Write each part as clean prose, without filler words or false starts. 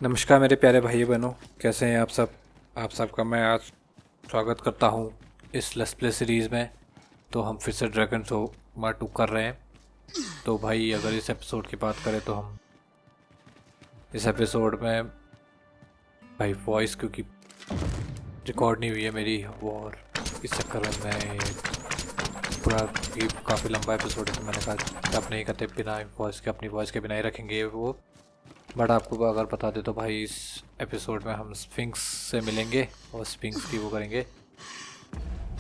नमस्कार मेरे प्यारे भाई बहनों, कैसे हैं आप सब। आप सबका मैं आज स्वागत करता हूं इस लेट्स प्ले सीरीज़ में। तो हम फिर से ड्रैगन शो पार्ट 2 कर रहे हैं। तो भाई अगर इस एपिसोड की बात करें तो हम इस एपिसोड में भाई वॉइस क्योंकि रिकॉर्ड नहीं हुई है मेरी, और इस चक्कर में मैं पूरा ये काफ़ी लंबा एपिसोड है, तो मैंने कहा अब नहीं करते, बिना वॉइस के, अपनी वॉइस के बिना ही रखेंगे वो। बट आपको अगर बता दे तो भाई इस एपिसोड में हम स्फिंक्स से मिलेंगे और स्फिंक्स की वो करेंगे।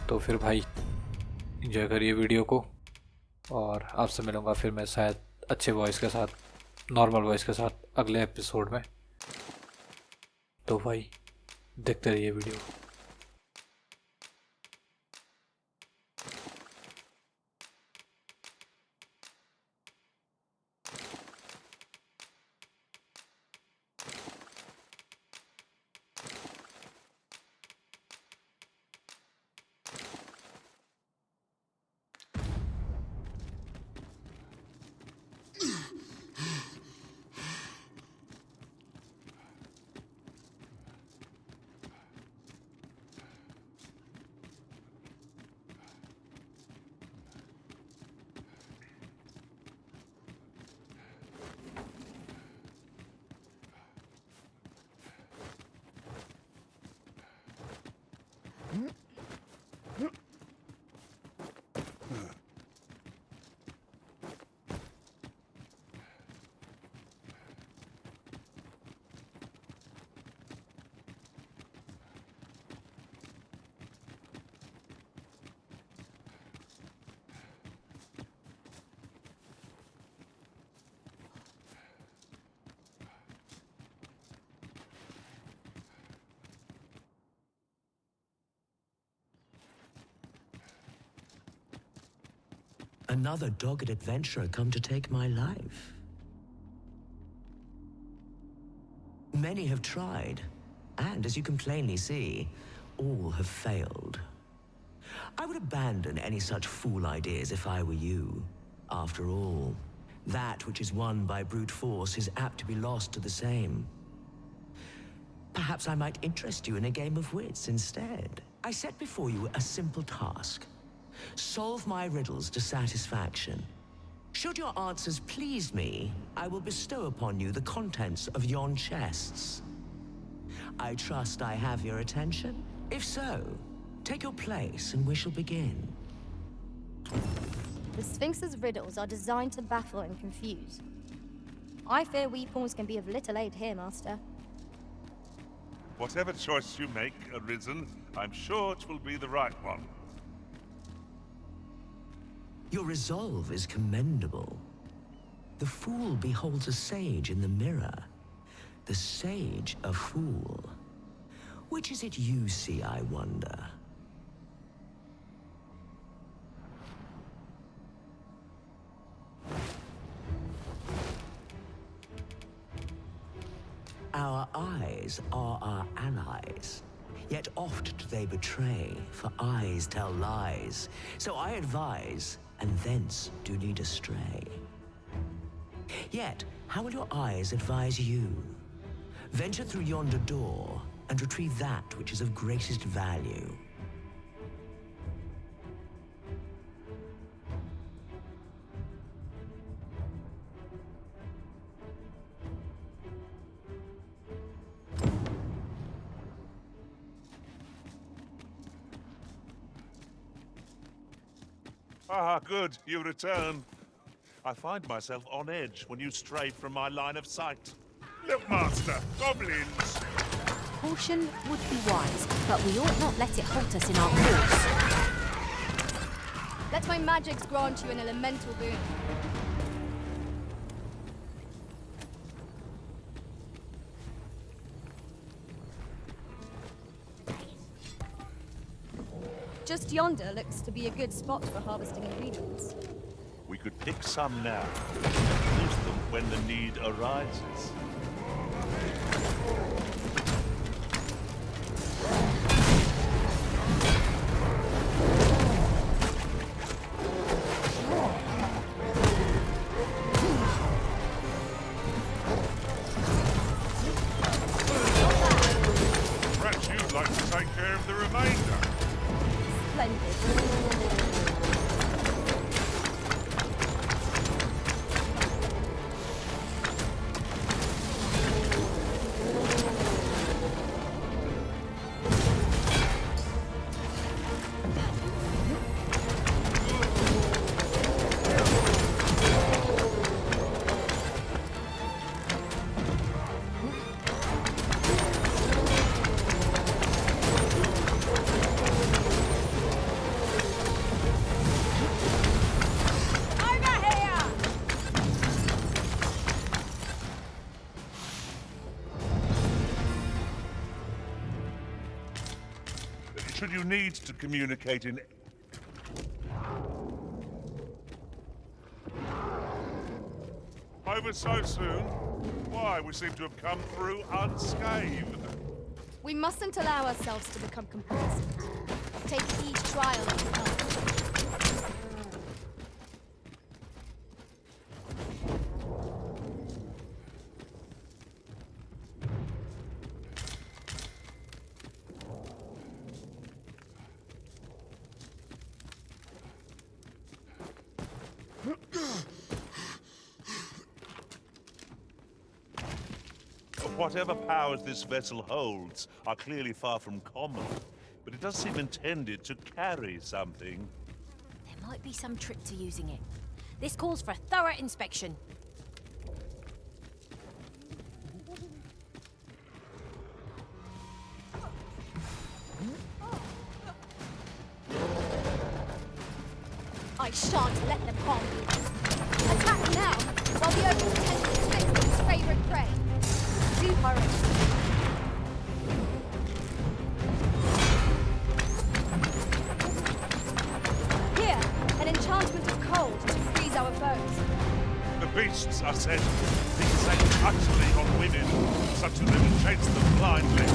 तो फिर भाई इंजॉय करिए वीडियो को, और आपसे मिलूँगा फिर मैं शायद अच्छे वॉइस के साथ, नॉर्मल वॉइस के साथ अगले एपिसोड में। तो भाई देखते रहिए video. Another dogged adventurer come to take my life. Many have tried, and as you can plainly see, all have failed. I would abandon any such fool ideas if I were you. After all, that which is won by brute force is apt to be lost to the same. Perhaps I might interest you in a game of wits instead. I set before you a simple task. Solve my riddles to satisfaction. Should your answers please me, I will bestow upon you the contents of yon chests. I trust I have your attention? If so, take your place and we shall begin. The Sphinx's riddles are designed to baffle and confuse. I fear we pawns can be of little aid here, Master. Whatever choice you make, Arisen, I'm sure it will be the right one. Your resolve is commendable. The fool beholds a sage in the mirror. The sage a fool. Which is it you see, I wonder? Our eyes are our allies. Yet oft do they betray, for eyes tell lies. So I advise, and thence do lead astray. Yet, how will your eyes advise you? Venture through yonder door, and retrieve that which is of greatest value. Ah, good, you return. I find myself on edge when you stray from my line of sight. Look, Master, goblins! Caution would be wise, but we ought not let it halt us in our course. Let my magics grant you an elemental boon. Just yonder looks to be a good spot for harvesting ingredients. We could pick some now, and use them when the need arises. Should you need to communicate in... Over so soon? Why, we seem to have come through unscathed. We mustn't allow ourselves to become complacent. Take each trial as it comes. Whatever powers this vessel holds are clearly far from common, but it does seem intended to carry something. There might be some trick to using it. This calls for a thorough inspection. I shan't let them harm you. Attack now, while the Ogre pretends to Sphinx his favorite prey. Do hurry. Here, an enchantment of cold to freeze our foes. The beasts are said fixate utterly on women, such that they will chase them blindly.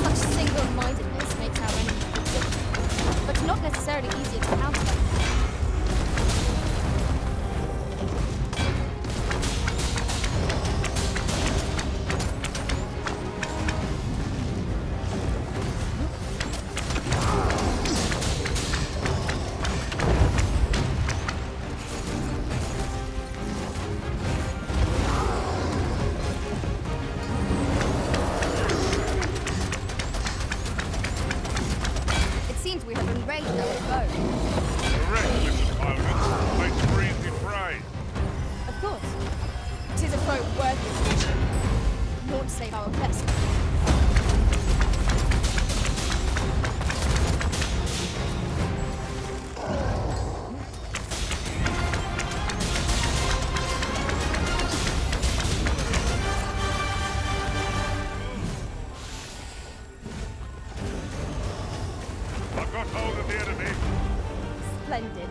Such single-mindedness makes our enemies resistant, but not necessarily easier to counter. We have enraged our foe. Correct, Mrs. Opponent. Make them easy prey. Of course. 'Tis a foe worthy of attention. Naught save our best. I've got hold of the enemy. Splendid.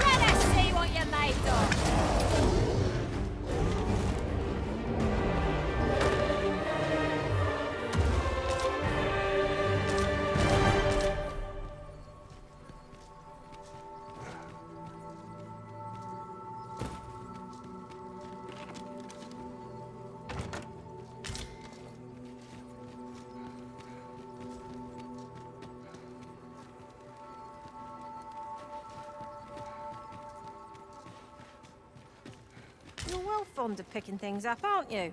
Let us see what you're made of. You're well fond of picking things up, aren't you?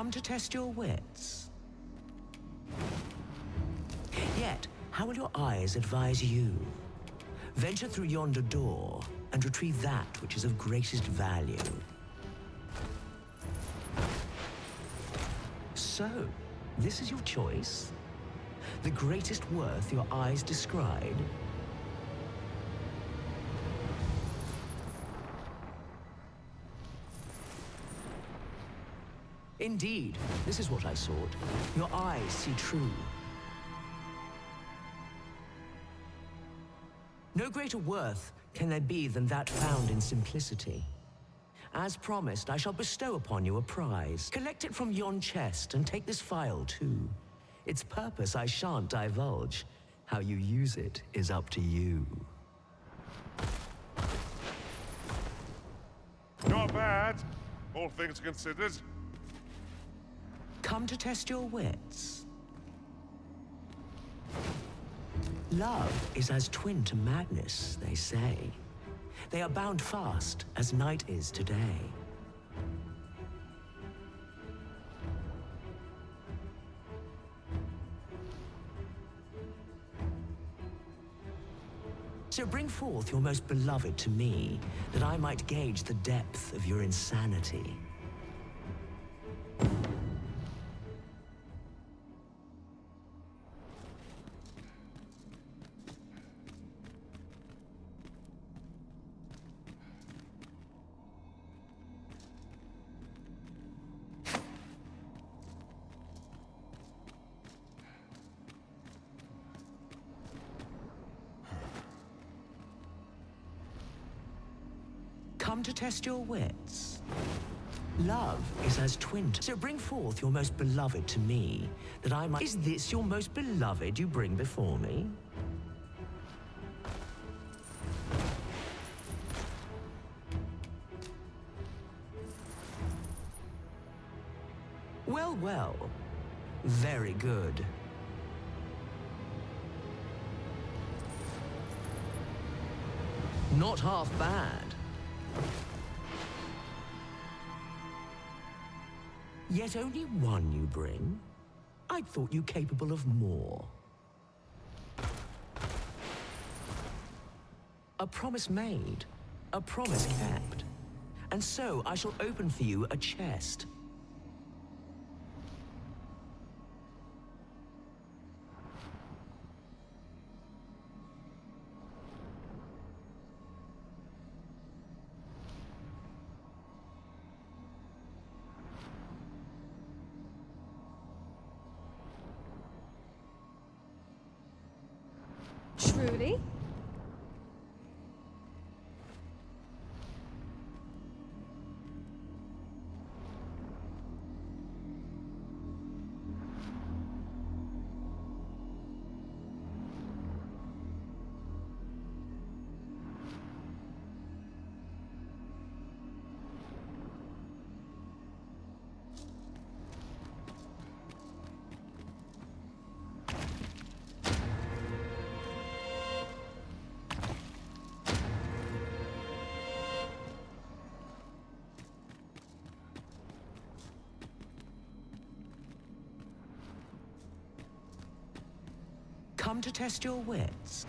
Come to test your wits. Yet, how will your eyes advise you? Venture through yonder door and retrieve that which is of greatest value. So, this is your choice? The greatest worth your eyes descried? Indeed, this is what I sought. Your eyes see true. No greater worth can there be than that found in simplicity. As promised, I shall bestow upon you a prize. Collect it from yon chest and take this file too. Its purpose I shan't divulge. How you use it is up to you. Not bad, all things considered. Come to test your wits. Love is as twin to madness, they say. They are bound fast, as night is today. So bring forth your most beloved to me, that I might gauge the depth of your insanity. Come to test your wits. Love is as twin to... So bring forth your most beloved to me, that I might... Is this your most beloved you bring before me? Well, well. Very good. Not half bad. Yet only one you bring? I'd thought you capable of more. A promise made, a promise kept. And so I shall open for you a chest. Truly? Come to test your wits.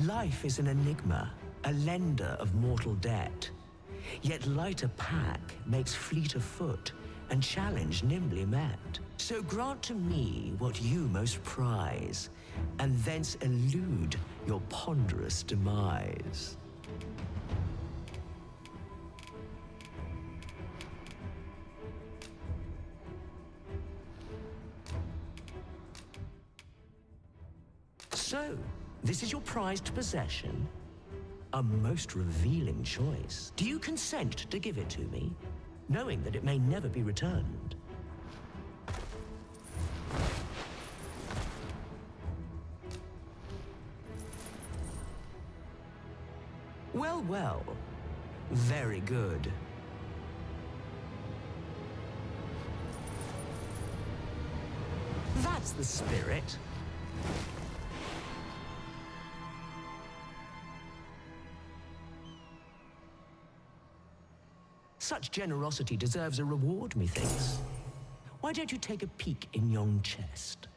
Life is an enigma, a lender of mortal debt. Yet lighter pack makes fleet of foot, and challenge nimbly met. So grant to me what you most prize, and thence elude your ponderous demise. So, this is your prized possession? A most revealing choice. Do you consent to give it to me, knowing that it may never be returned? Well, well. Very good. That's the spirit. Such generosity deserves a reward, methinks. Why don't you take a peek in yon chest?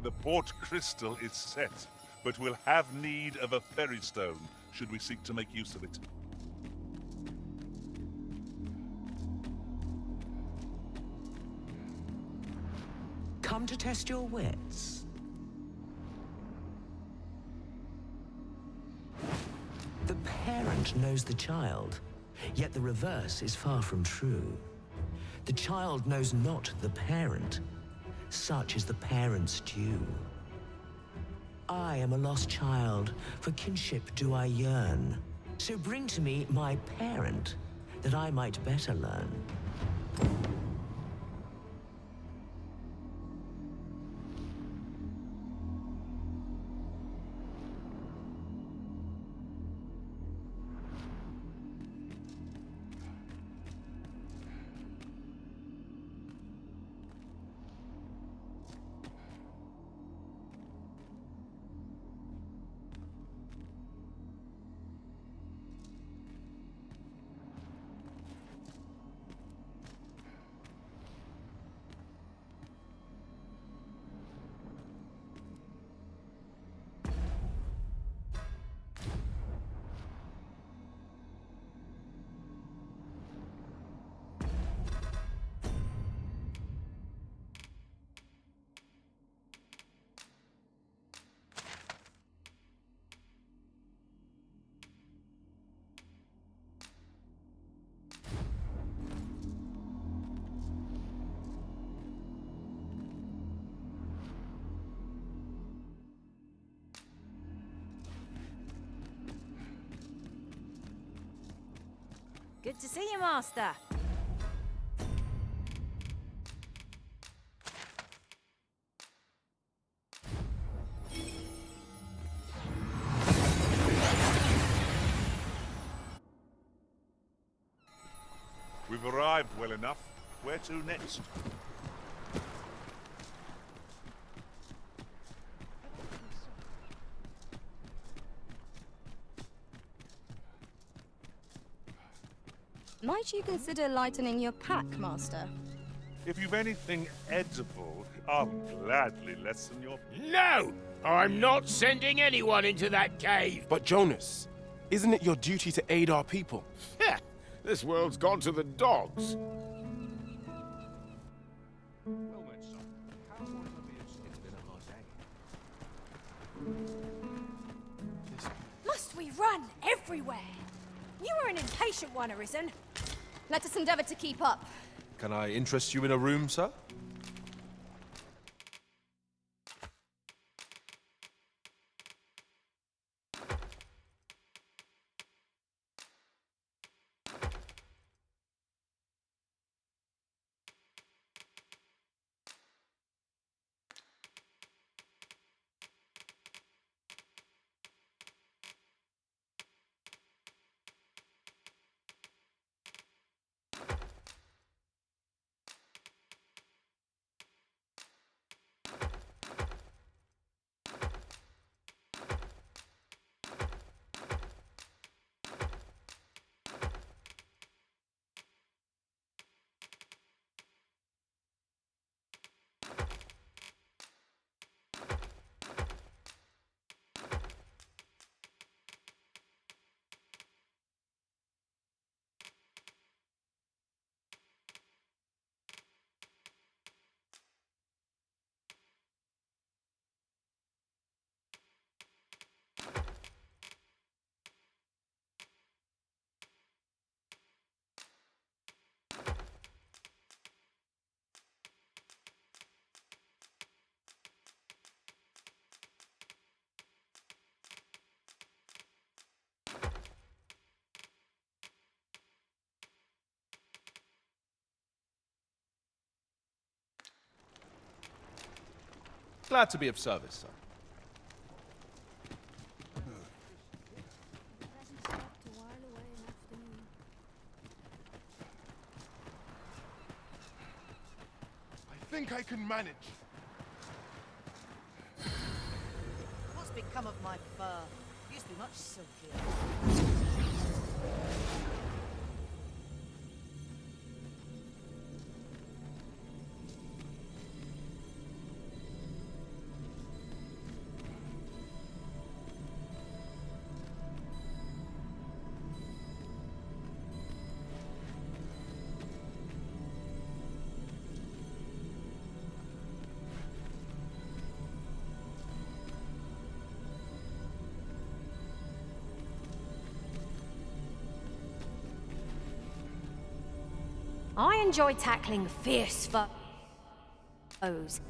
The port crystal is set, but we'll have need of a ferry stone should we seek to make use of it. Come to test your wits. The parent knows the child, yet the reverse is far from true. The child knows not the parent. Such is the parent's due. I am a lost child, for kinship do I yearn. So bring to me my parent, that I might better learn. Good to see you, Master. We've arrived well enough. Where to next? Might you consider lightening your pack, Master? If you've anything edible, I'll gladly lessen your... No! I'm not sending anyone into that cave! But Jonas, isn't it your duty to aid our people? Heh! This world's gone to the dogs. Must we run everywhere? You are an impatient one, Arisen. Let us endeavor to keep up. Can I interest you in a room, sir? Glad to be of service, sir. I think I can manage. What's become of my fur? Used to be much silkier. I enjoy tackling fierce foes.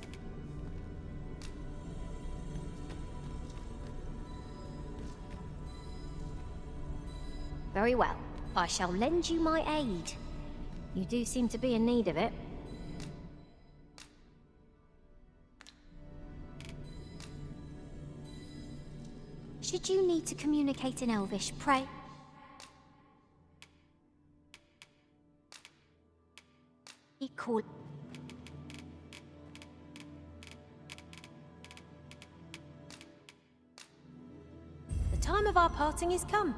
Very well. I shall lend you my aid. You do seem to be in need of it. Should you need to communicate in Elvish, pray? Call. The time of our parting is come.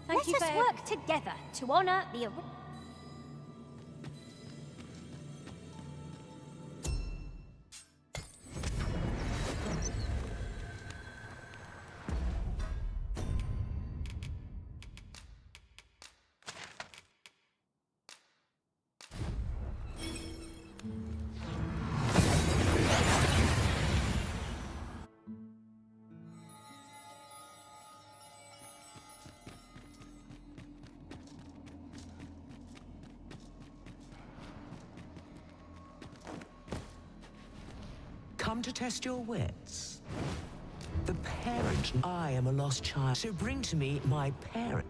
Thank you Let us for work together to honor the. Come to test your wits. The parent, I am a lost child, so bring to me my parent.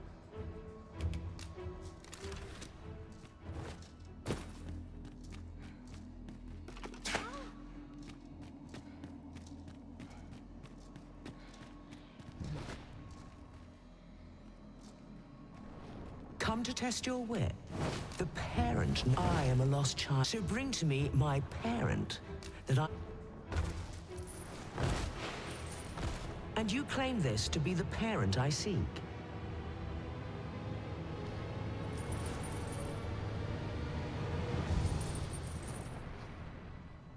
Come to test your wit. The parent, I am a lost child, so bring to me my parent, that I... And you claim this to be the parent I seek.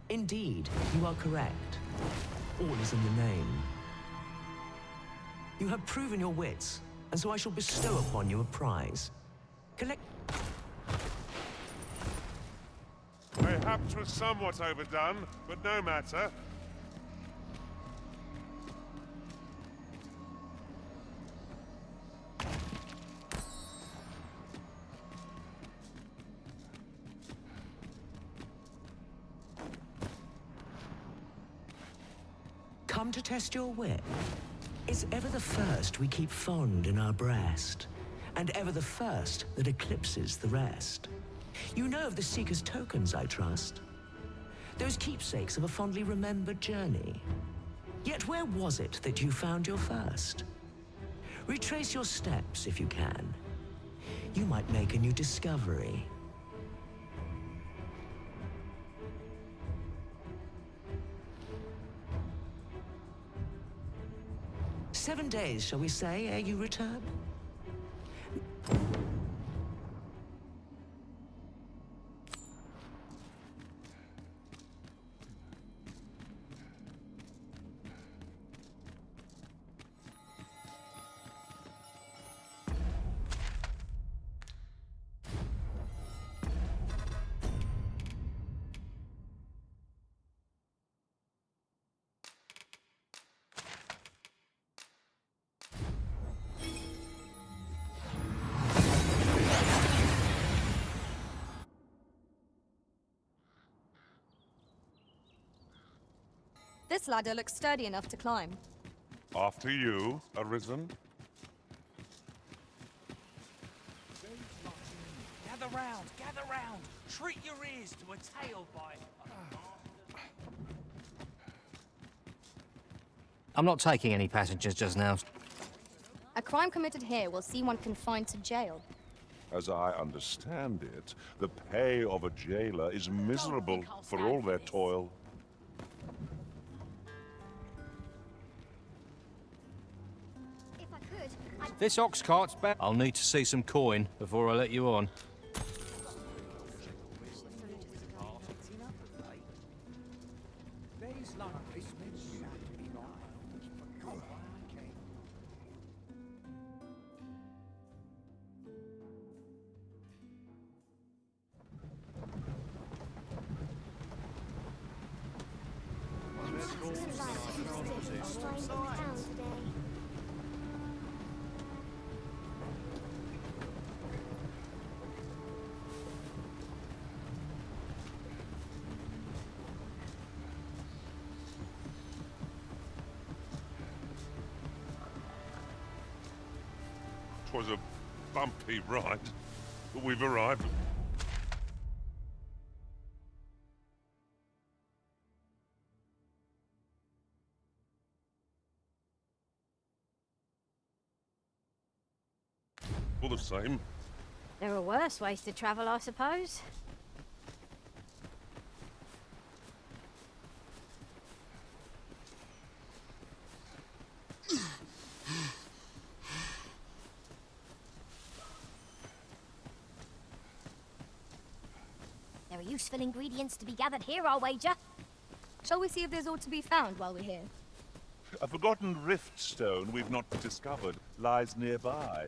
Indeed, you are correct. All is in the name. You have proven your wits, and so I shall bestow upon you a prize. Collect... Perhaps was somewhat overdone, but no matter. Come to test your wit. Is ever the first we keep fond in our breast, and ever the first that eclipses the rest. You know of the Seeker's tokens, I trust. Those keepsakes of a fondly remembered journey. Yet where was it that you found your first? Retrace your steps if you can. You might make a new discovery. "7 days, shall we say, ere you return?" This ladder looks sturdy enough to climb. After you, Arisen. Gather round, gather round. Treat your ears to a tale by... I'm not taking any passengers just now. A crime committed here will see one confined to jail. As I understand it, the pay of a jailer is miserable for all their toil. If I could, This ox cart's back. I'll need to see some coin before I let you on. Twas a bumpy ride, but we've arrived. All the same. there are worse ways to travel, I suppose. There are useful ingredients to be gathered here, I'll wager. Shall we see if there's aught to be found while we're here? A forgotten rift stone we've not discovered lies nearby.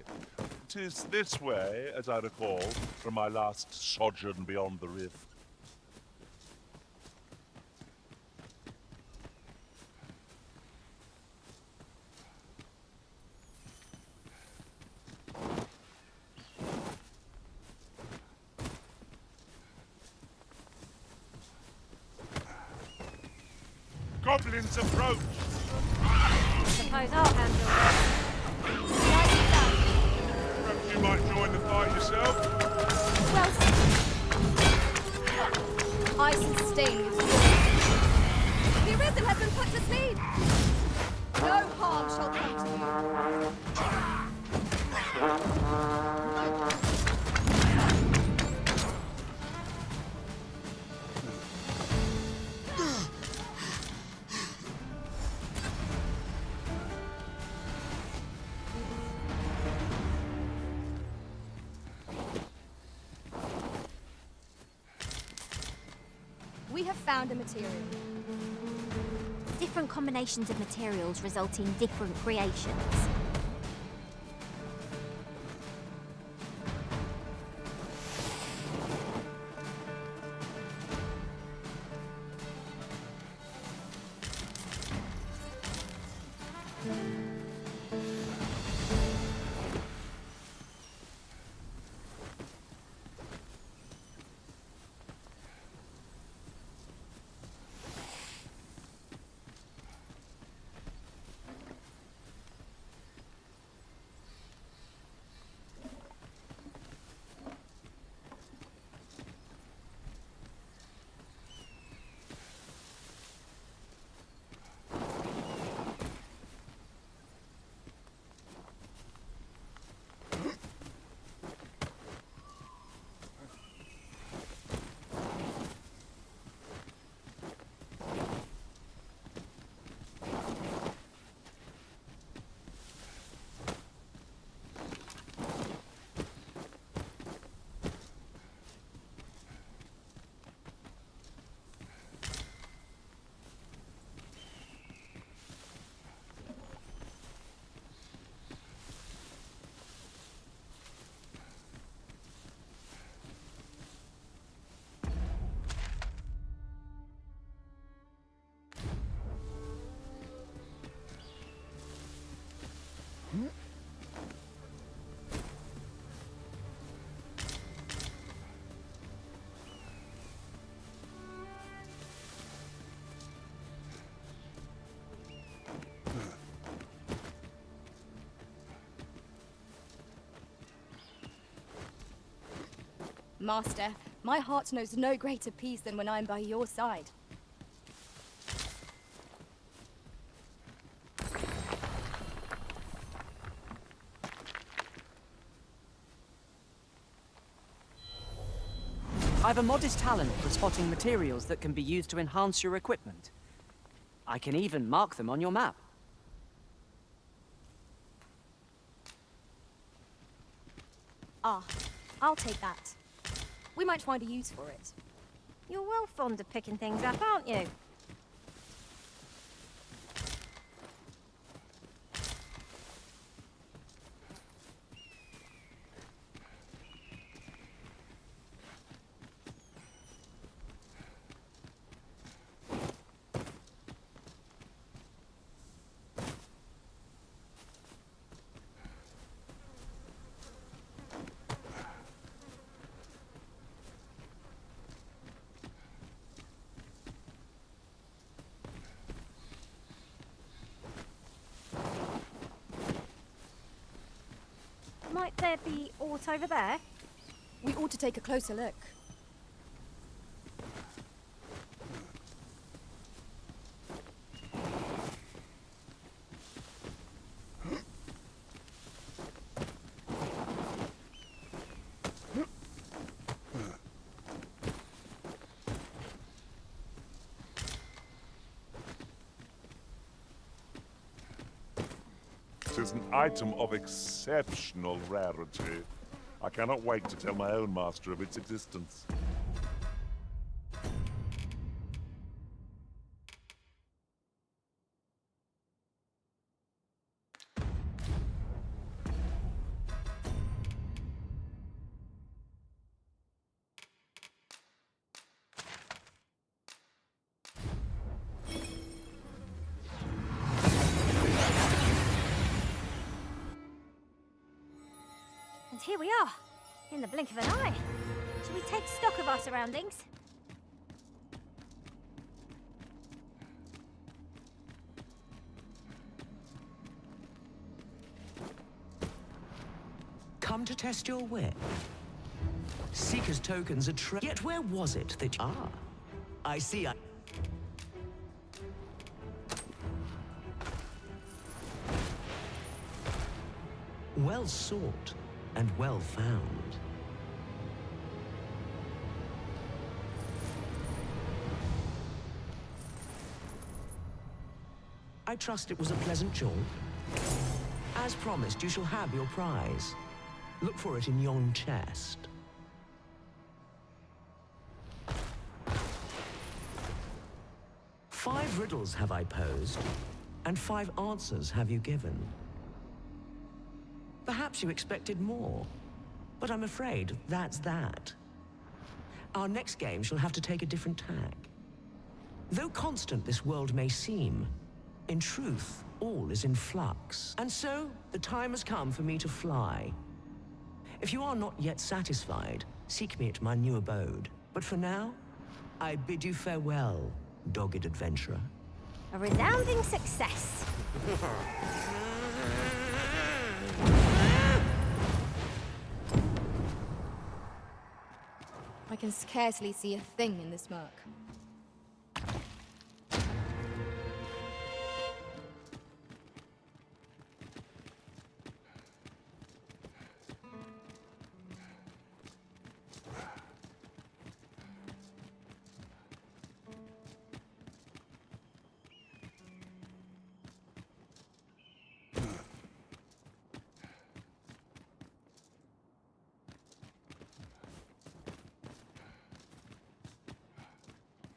'Tis this way, as I recall, from my last sojourn beyond the rift. Goblins approach! Suppose I'll handle it. Perhaps you might join the fight yourself? Well, I sustain you. The Arisen has been put to sleep. No harm shall come to you. We have found a material. Different combinations of materials result in different creations. Master, my heart knows no greater peace than when I am by your side. I've a modest talent for spotting materials that can be used to enhance your equipment. I can even mark them on your map. Ah, I'll take that. We might find a use for it. You're well fond of picking things up, aren't you? Might there be aught over there? We ought to take a closer look. It is an item of exceptional rarity. I cannot wait to tell my own master of its existence. And here we are, in the blink of an eye. Shall we take stock of our surroundings? Come to test your wit. Seeker's tokens are yet where was it that I see. Well sought and well found. I trust it was a pleasant jaunt. As promised, you shall have your prize. Look for it in yon chest. Five riddles have I posed, and 5 answers have you given. Perhaps you expected more, but I'm afraid that's that. Our next game shall have to take a different tack. Though constant this world may seem, in truth, all is in flux. And so, the time has come for me to fly. If you are not yet satisfied, seek me at my new abode. But for now, I bid you farewell, dogged adventurer. A resounding success. I can scarcely see a thing in this murk.